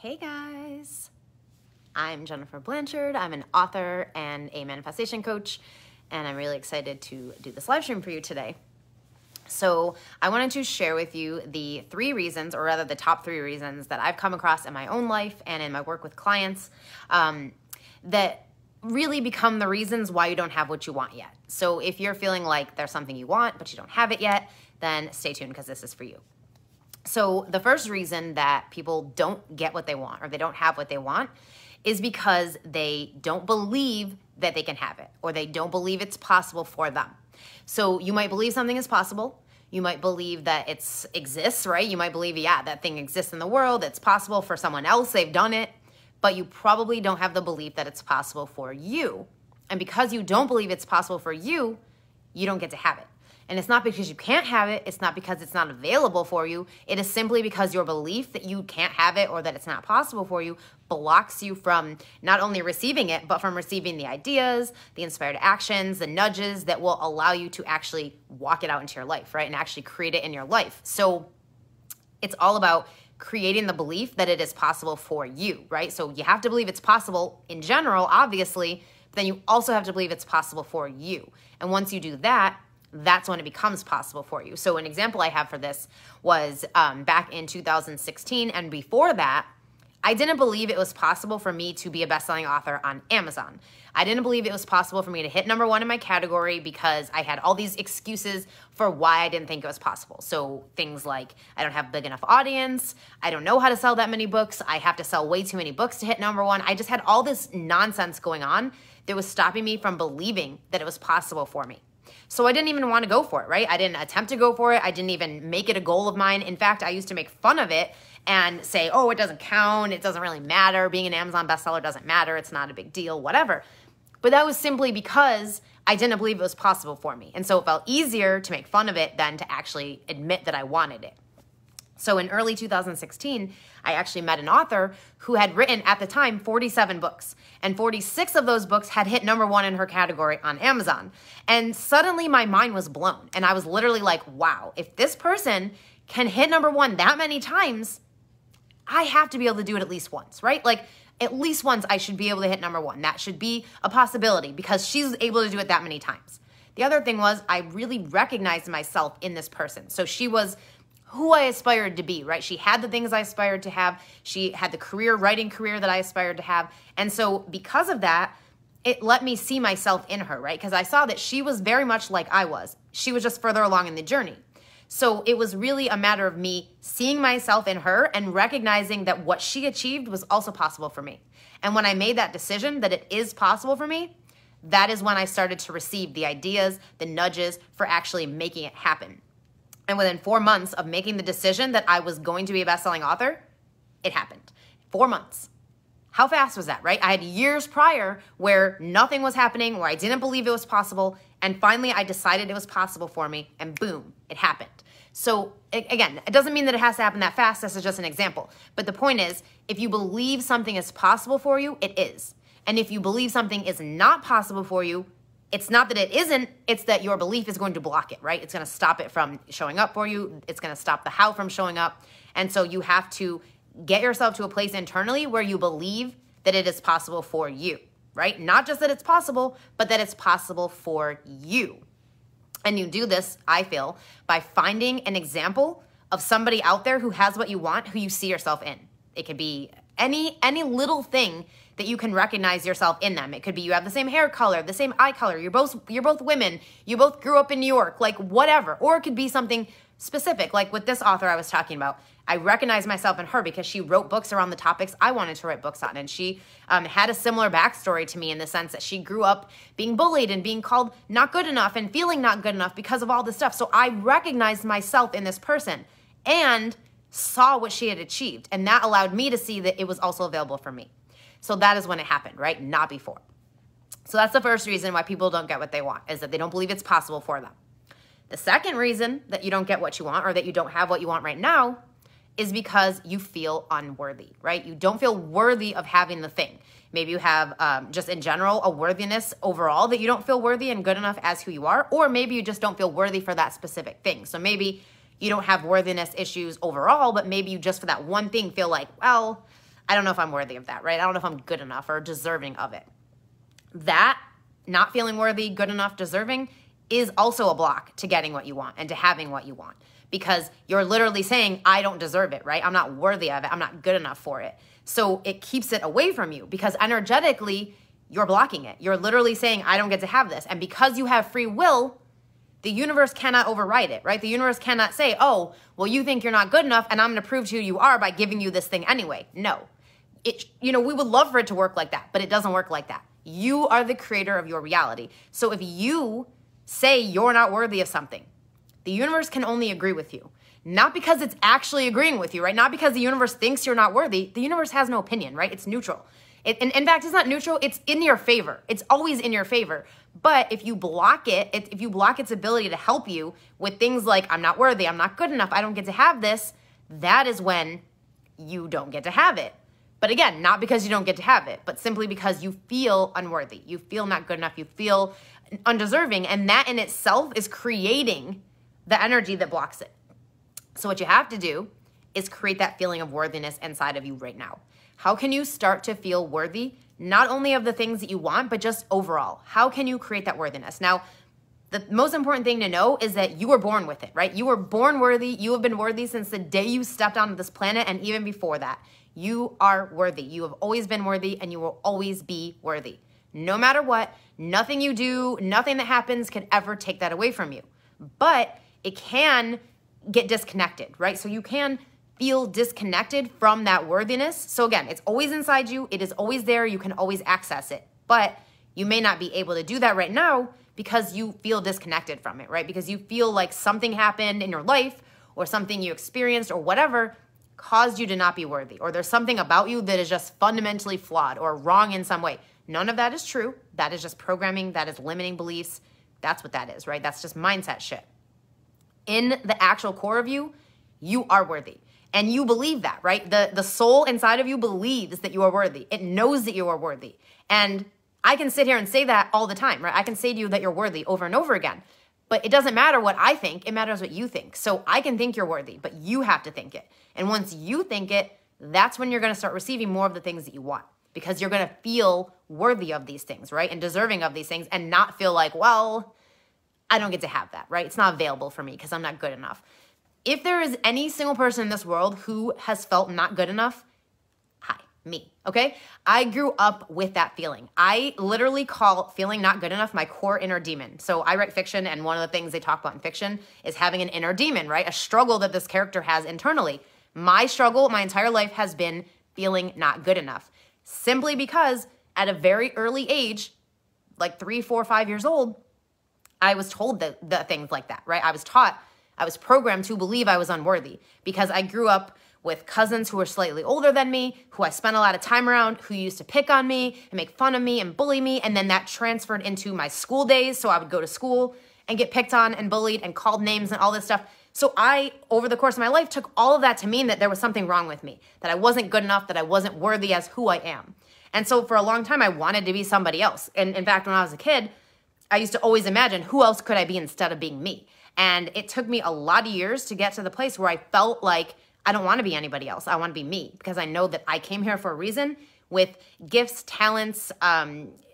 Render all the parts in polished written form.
Hey guys, I'm Jennifer Blanchard. I'm an author and a manifestation coach, and I'm really excited to do this live stream for you today. So I wanted to share with you the 3 reasons, or rather the top 3 reasons that I've come across in my own life and in my work with clients that really become the reasons why you don't have what you want yet. So if you're feeling like there's something you want, but you don't have it yet, then stay tuned because this is for you. So the first reason that people don't get what they want or they don't have what they want is because they don't believe that they can have it or they don't believe it's possible for them. So you might believe something is possible. You might believe that it exists, right? You might believe, yeah, that thing exists in the world. It's possible for someone else. They've done it. But you probably don't have the belief that it's possible for you. And because you don't believe it's possible for you, you don't get to have it. And it's not because you can't have it. It's not because it's not available for you. It is simply because your belief that you can't have it or that it's not possible for you blocks you from not only receiving it, but from receiving the ideas, the inspired actions, the nudges that will allow you to actually walk it out into your life, right? And actually create it in your life. So it's all about creating the belief that it is possible for you, right? So you have to believe it's possible in general, obviously, but then you also have to believe it's possible for you. And once you do that, that's when it becomes possible for you. So an example I have for this was back in 2016. And before that, I didn't believe it was possible for me to be a best-selling author on Amazon. I didn't believe it was possible for me to hit #1 in my category because I had all these excuses for why I didn't think it was possible. So things like, I don't have a big enough audience. I don't know how to sell that many books. I have to sell way too many books to hit #1. I just had all this nonsense going on that was stopping me from believing that it was possible for me. So I didn't even want to go for it, right? I didn't attempt to go for it. I didn't even make it a goal of mine. In fact, I used to make fun of it and say, oh, it doesn't count. It doesn't really matter. Being an Amazon bestseller doesn't matter. It's not a big deal, whatever. But that was simply because I didn't believe it was possible for me. And so it felt easier to make fun of it than to actually admit that I wanted it. So in early 2016, I actually met an author who had written at the time 47 books, and 46 of those books had hit #1 in her category on Amazon. And suddenly my mind was blown. And I was literally like, wow, if this person can hit #1 that many times, I have to be able to do it at least once, right? Like at least once I should be able to hit #1. That should be a possibility because she's able to do it that many times. The other thing was I really recognized myself in this person. So she was who I aspired to be, right? She had the things I aspired to have. She had the writing career that I aspired to have. And so because of that, it let me see myself in her, right? Because I saw that she was very much like I was. She was just further along in the journey. So it was really a matter of me seeing myself in her and recognizing that what she achieved was also possible for me. And when I made that decision that it is possible for me, that is when I started to receive the ideas, the nudges for actually making it happen. And within 4 months of making the decision that I was going to be a best-selling author, it happened. 4 months. How fast was that, right? I had years prior where nothing was happening, where I didn't believe it was possible, and finally I decided it was possible for me, and boom, it happened. So again, it doesn't mean that it has to happen that fast. This is just an example. But the point is, if you believe something is possible for you, it is. And if you believe something is not possible for you, it's not that it isn't, it's that your belief is going to block it, right? It's going to stop it from showing up for you. It's going to stop the how from showing up. And so you have to get yourself to a place internally where you believe that it is possible for you, right? Not just that it's possible, but that it's possible for you. And you do this, I feel, by finding an example of somebody out there who has what you want, who you see yourself in. It could be any little thing that you can recognize yourself in them. It could be you have the same hair color, the same eye color, you're both women, you both grew up in New York, like whatever. Or it could be something specific, like with this author I was talking about. I recognize myself in her because she wrote books around the topics I wanted to write books on. And she had a similar backstory to me in the sense that she grew up being bullied and being called not good enough and feeling not good enough because of all this stuff. So I recognized myself in this person and saw what she had achieved. And that allowed me to see that it was also available for me. So that is when it happened, right? Not before. So that's the first reason why people don't get what they want, is that they don't believe it's possible for them. The second reason that you don't get what you want or that you don't have what you want right now is because you feel unworthy, right? You don't feel worthy of having the thing. Maybe you have just in general a worthiness overall that you don't feel worthy and good enough as who you are, or maybe you just don't feel worthy for that specific thing. So maybe you don't have worthiness issues overall, but maybe you just for that one thing feel like, well, I don't know if I'm worthy of that, right? I don't know if I'm good enough or deserving of it. That, not feeling worthy, good enough, deserving, is also a block to getting what you want and to having what you want, because you're literally saying, I don't deserve it, right? I'm not worthy of it. I'm not good enough for it. So it keeps it away from you because energetically, you're blocking it. You're literally saying, I don't get to have this. And because you have free will, the universe cannot override it, right? The universe cannot say, oh, well, you think you're not good enough and I'm going to prove to you you are by giving you this thing anyway. No. We would love for it to work like that, but it doesn't work like that. You are the creator of your reality. So if you say you're not worthy of something, the universe can only agree with you. Not because it's actually agreeing with you, right? Not because the universe thinks you're not worthy. The universe has no opinion, right? It's neutral. In fact, it's not neutral. It's in your favor. It's always in your favor. But if you block it, if you block its ability to help you with things like, I'm not worthy, I'm not good enough, I don't get to have this, that is when you don't get to have it. But again, not because you don't get to have it, but simply because you feel unworthy. You feel not good enough. You feel undeserving. And that in itself is creating the energy that blocks it. So what you have to do is create that feeling of worthiness inside of you right now. How can you start to feel worthy, not only of the things that you want, but just overall? How can you create that worthiness? Now, the most important thing to know is that you were born with it, right? You were born worthy. You have been worthy since the day you stepped onto this planet, and even before that. You are worthy. You have always been worthy, and you will always be worthy. No matter what, nothing you do, nothing that happens can ever take that away from you. But it can get disconnected, right? So you can feel disconnected from that worthiness. So again, it's always inside you. It is always there. You can always access it. But you may not be able to do that right now because you feel disconnected from it, right? Because you feel like something happened in your life or something you experienced or whatever caused you to not be worthy, or there's something about you that is just fundamentally flawed or wrong in some way. None of that is true. That is just programming. That is limiting beliefs. That's what that is, right? That's just mindset shit. In the actual core of you, you are worthy. And you believe that, right? The soul inside of you believes that you are worthy. It knows that you are worthy. And I can sit here and say that all the time, right? I can say to you that you're worthy over and over again. But it doesn't matter what I think. It matters what you think. So I can think you're worthy, but you have to think it. And once you think it, that's when you're going to start receiving more of the things that you want, because you're going to feel worthy of these things, right? And deserving of these things, and not feel like, well, I don't get to have that, right? It's not available for me because I'm not good enough. If there is any single person in this world who has felt not good enough, hi, me, okay? I grew up with that feeling. I literally call feeling not good enough my core inner demon. So I write fiction, and one of the things they talk about in fiction is having an inner demon, right? A struggle that this character has internally. My struggle my entire life has been feeling not good enough, simply because at a very early age, like 3, 4, 5 years old, I was told the things like that, right? I was programmed to believe I was unworthy because I grew up with cousins who were slightly older than me, who I spent a lot of time around, who used to pick on me and make fun of me and bully me. And then that transferred into my school days. So I would go to school and get picked on and bullied and called names and all this stuff. So I, over the course of my life, took all of that to mean that there was something wrong with me, that I wasn't good enough, that I wasn't worthy as who I am. And so for a long time, I wanted to be somebody else. And in fact, when I was a kid, I used to always imagine who else could I be instead of being me. And it took me a lot of years to get to the place where I felt like I don't want to be anybody else. I want to be me, because I know that I came here for a reason with gifts, talents,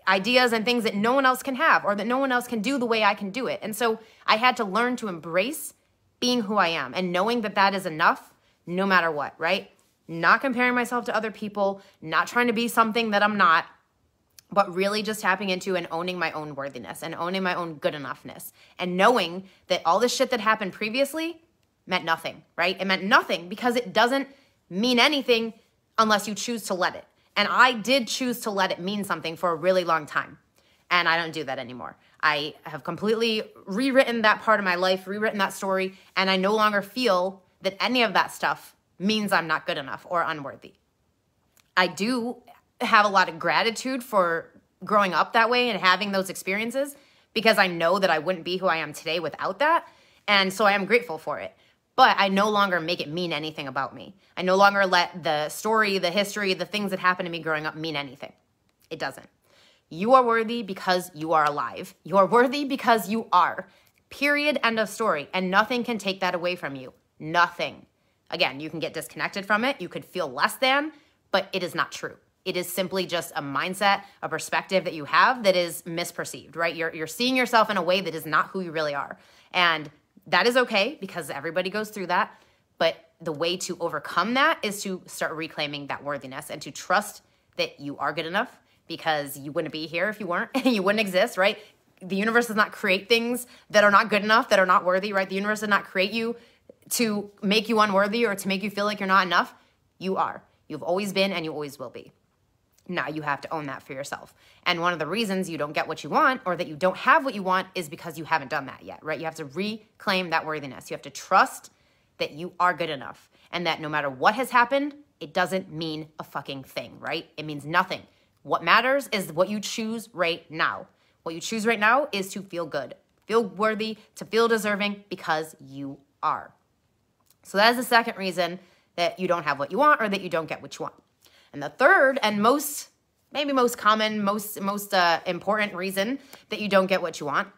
ideas, and things that no one else can have, or that no one else can do the way I can do it. And so I had to learn to embrace being who I am and knowing that that is enough no matter what, right? Not comparing myself to other people, not trying to be something that I'm not, but really just tapping into and owning my own worthiness and owning my own good enoughness, and knowing that all the shit that happened previously meant nothing, right? It meant nothing because it doesn't mean anything unless you choose to let it. And I did choose to let it mean something for a really long time. And I don't do that anymore. I have completely rewritten that part of my life, rewritten that story, and I no longer feel that any of that stuff means I'm not good enough or unworthy. I do have a lot of gratitude for growing up that way and having those experiences, because I know that I wouldn't be who I am today without that. And so I am grateful for it. But I no longer make it mean anything about me. I no longer let the story, the history, the things that happened to me growing up mean anything. It doesn't. You are worthy because you are alive. You are worthy because you are. Period. End of story. And nothing can take that away from you. Nothing. Again, you can get disconnected from it. You could feel less than, but it is not true. It is simply just a mindset, a perspective that you have that is misperceived, right? You're seeing yourself in a way that is not who you really are. And that is okay because everybody goes through that. But the way to overcome that is to start reclaiming that worthiness and to trust that you are good enough, because you wouldn't be here if you weren't. You wouldn't exist, right? The universe does not create things that are not good enough, that are not worthy, right? The universe did not create you to make you unworthy or to make you feel like you're not enough. You are. You've always been and you always will be. Now you have to own that for yourself. And one of the reasons you don't get what you want or that you don't have what you want is because you haven't done that yet, right? You have to reclaim that worthiness. You have to trust that you are good enough and that no matter what has happened, it doesn't mean a fucking thing, right? It means nothing. What matters is what you choose right now. What you choose right now is to feel good, feel worthy, to feel deserving because you are. So that is the second reason that you don't have what you want or that you don't get what you want. And the third and most common, most important reason that you don't get what you want,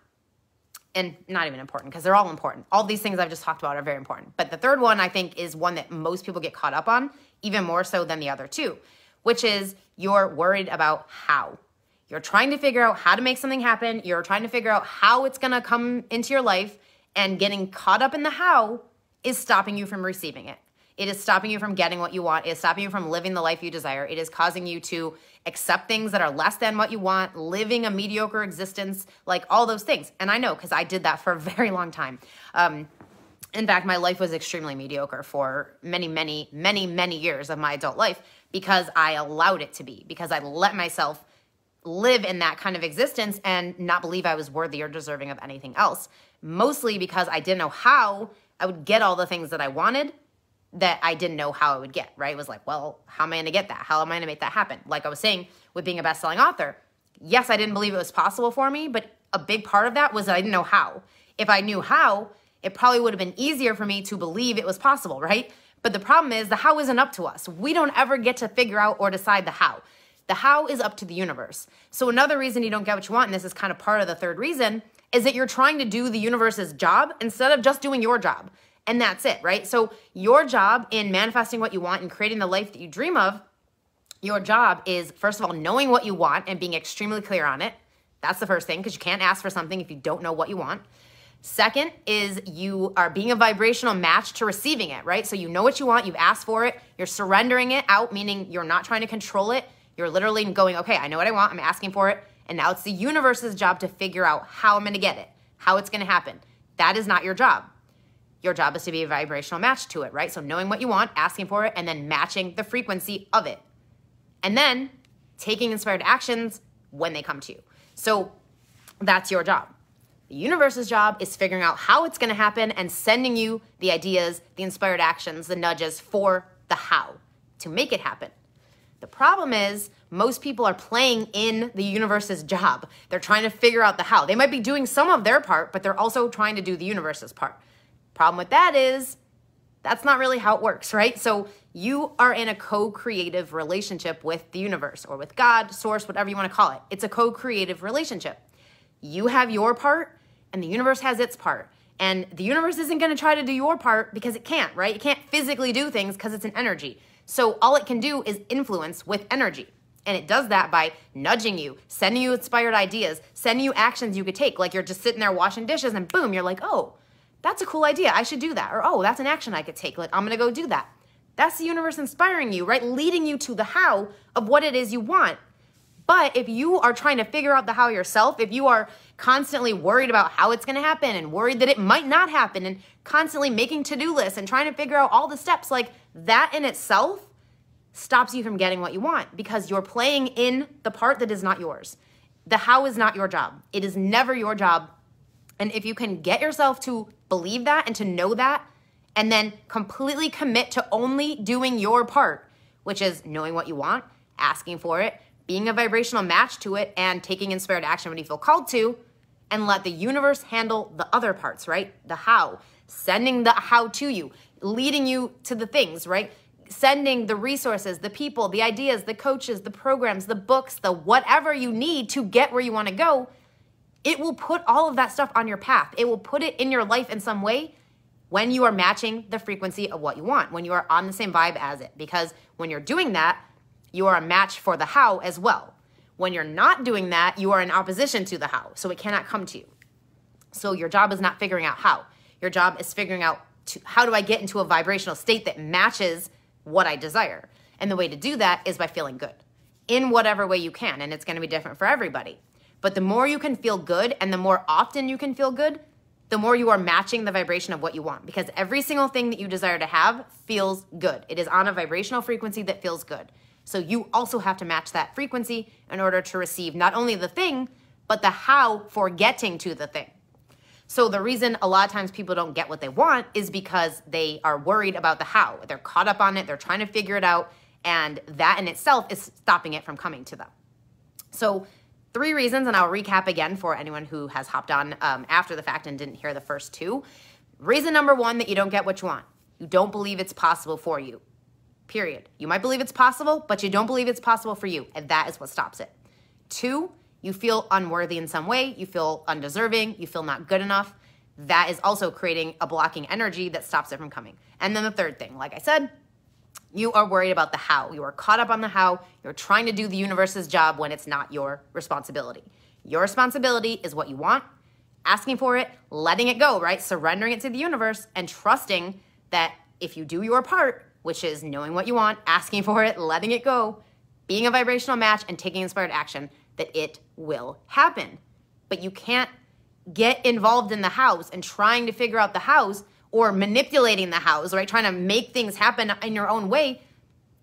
and not even important because they're all important. All these things I've just talked about are very important. But the third one I think is one that most people get caught up on, even more so than the other two, which is you're worried about how. You're trying to figure out how to make something happen. You're trying to figure out how it's going to come into your life, and getting caught up in the how is stopping you from receiving it. It is stopping you from getting what you want. It is stopping you from living the life you desire. It is causing you to accept things that are less than what you want, living a mediocre existence, like all those things. And I know because I did that for a very long time. In fact, my life was extremely mediocre for many years of my adult life because I allowed it to be, because I let myself live in that kind of existence and not believe I was worthy or deserving of anything else. Mostly because I didn't know how I would get all the things that I wanted that I didn't know how I would get, right? It was like, well, how am I going to get that? How am I going to make that happen? Like I was saying with being a best-selling author, yes, I didn't believe it was possible for me, but a big part of that was that I didn't know how. If I knew how, it probably would have been easier for me to believe it was possible, right? But the problem is the how isn't up to us. We don't ever get to figure out or decide the how. The how is up to the universe. So another reason you don't get what you want, and this is kind of part of the third reason, is that you're trying to do the universe's job instead of just doing your job. And that's it, right? So your job in manifesting what you want and creating the life that you dream of, your job is, first of all, knowing what you want and being extremely clear on it. That's the first thing, because you can't ask for something if you don't know what you want. Second is you are being a vibrational match to receiving it, right? So you know what you want, you've asked for it, you're surrendering it out, meaning you're not trying to control it. You're literally going, okay, I know what I want, I'm asking for it, and now it's the universe's job to figure out how I'm gonna get it, how it's gonna happen. That is not your job. Your job is to be a vibrational match to it, right? So knowing what you want, asking for it, and then matching the frequency of it. And then taking inspired actions when they come to you. So that's your job. The universe's job is figuring out how it's gonna happen and sending you the ideas, the inspired actions, the nudges for the how to make it happen. The problem is most people are playing in the universe's job. They're trying to figure out the how. They might be doing some of their part, but they're also trying to do the universe's part. Problem with that is that's not really how it works, right? So you are in a co-creative relationship with the universe or with God, source, whatever you want to call it. It's a co-creative relationship. You have your part and the universe has its part. And the universe isn't going to try to do your part because it can't, right? It can't physically do things because it's an energy. So all it can do is influence with energy. And it does that by nudging you, sending you inspired ideas, sending you actions you could take. Like you're just sitting there washing dishes and boom, you're like, oh, that's a cool idea. I should do that. Or, oh, that's an action I could take. Like, I'm going to go do that. That's the universe inspiring you, right? Leading you to the how of what it is you want. But if you are trying to figure out the how yourself, if you are constantly worried about how it's going to happen and worried that it might not happen and constantly making to-do lists and trying to figure out all the steps, like that in itself stops you from getting what you want because you're playing in the part that is not yours. The how is not your job. It is never your job. And if you can get yourself to believe that and to know that, and then completely commit to only doing your part, which is knowing what you want, asking for it, being a vibrational match to it, and taking inspired action when you feel called to, and let the universe handle the other parts, right? The how, sending the how to you, leading you to the things, right? Sending the resources, the people, the ideas, the coaches, the programs, the books, the whatever you need to get where you want to go. It will put all of that stuff on your path. It will put it in your life in some way when you are matching the frequency of what you want, when you are on the same vibe as it. Because when you're doing that, You are a match for the how as well. When you're not doing that, you are in opposition to the how, so it cannot come to you. So your job is not figuring out how. Your job is figuring out how do I get into a vibrational state that matches what I desire. And the way to do that is by feeling good in whatever way you can. And it's going to be different for everybody. But the more you can feel good and the more often you can feel good, the more you are matching the vibration of what you want. Because every single thing that you desire to have feels good. It is on a vibrational frequency that feels good. So you also have to match that frequency in order to receive not only the thing, but the how for getting to the thing. So the reason a lot of times people don't get what they want is because they are worried about the how. They're caught up on it. They're trying to figure it out. And that in itself is stopping it from coming to them. So 3 reasons, and I'll recap again for anyone who has hopped on after the fact and didn't hear the first 2. Reason number 1 that you don't get what you want. You don't believe it's possible for you. Period. You might believe it's possible, but you don't believe it's possible for you. And that is what stops it. 2, you feel unworthy in some way. You feel undeserving. You feel not good enough. That is also creating a blocking energy that stops it from coming. And then the 3rd thing, like I said, you are worried about the how. You are caught up on the how. You're trying to do the universe's job when it's not your responsibility. Your responsibility is what you want, asking for it, letting it go, right? Surrendering it to the universe and trusting that if you do your part, which is knowing what you want, asking for it, letting it go, being a vibrational match and taking inspired action, that it will happen. But you can't get involved in the hows and trying to figure out the hows or manipulating the hows, right? Trying to make things happen in your own way.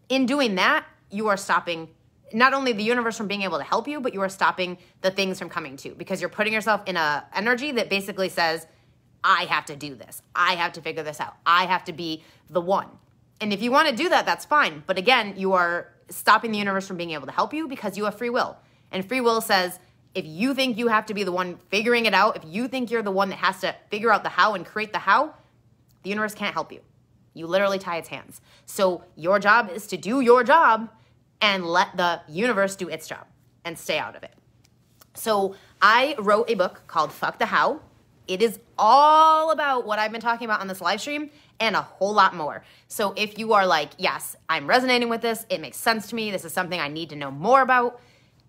In doing that, you are stopping not only the universe from being able to help you, but you are stopping the things from coming to you because you're putting yourself in an energy that basically says, I have to do this. I have to figure this out. I have to be the one. And if you want to do that, that's fine. But again, you are stopping the universe from being able to help you because you have free will. And free will says, if you think you have to be the one figuring it out, if you think you're the one that has to figure out the how and create the how, the universe can't help you. You literally tie its hands. So your job is to do your job and let the universe do its job and stay out of it. So I wrote a book called Fuck the How. It is all about what I've been talking about on this live stream and a whole lot more. So if you are like, yes, I'm resonating with this, it makes sense to me, this is something I need to know more about,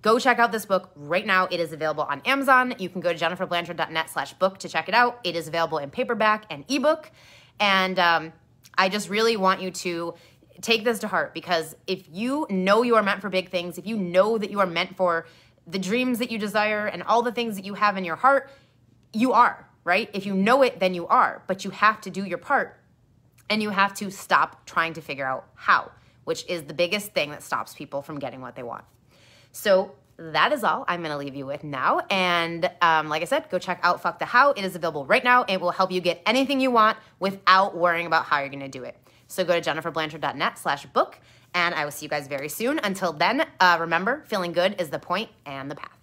go check out this book right now. It is available on Amazon. You can go to jenniferblanchard.net/book to check it out. It is available in paperback and ebook. And I just really want you to take this to heart because if you know you are meant for big things, if you know that you are meant for the dreams that you desire and all the things that you have in your heart, you are, right? If you know it, then you are. But you have to do your part and you have to stop trying to figure out how, which is the biggest thing that stops people from getting what they want. So that is all I'm going to leave you with now. And like I said, go check out Fuck the How. It is available right now. It will help you get anything you want without worrying about how you're going to do it. So go to jenniferblanchard.net/book, and I will see you guys very soon. Until then, remember, feeling good is the point and the path.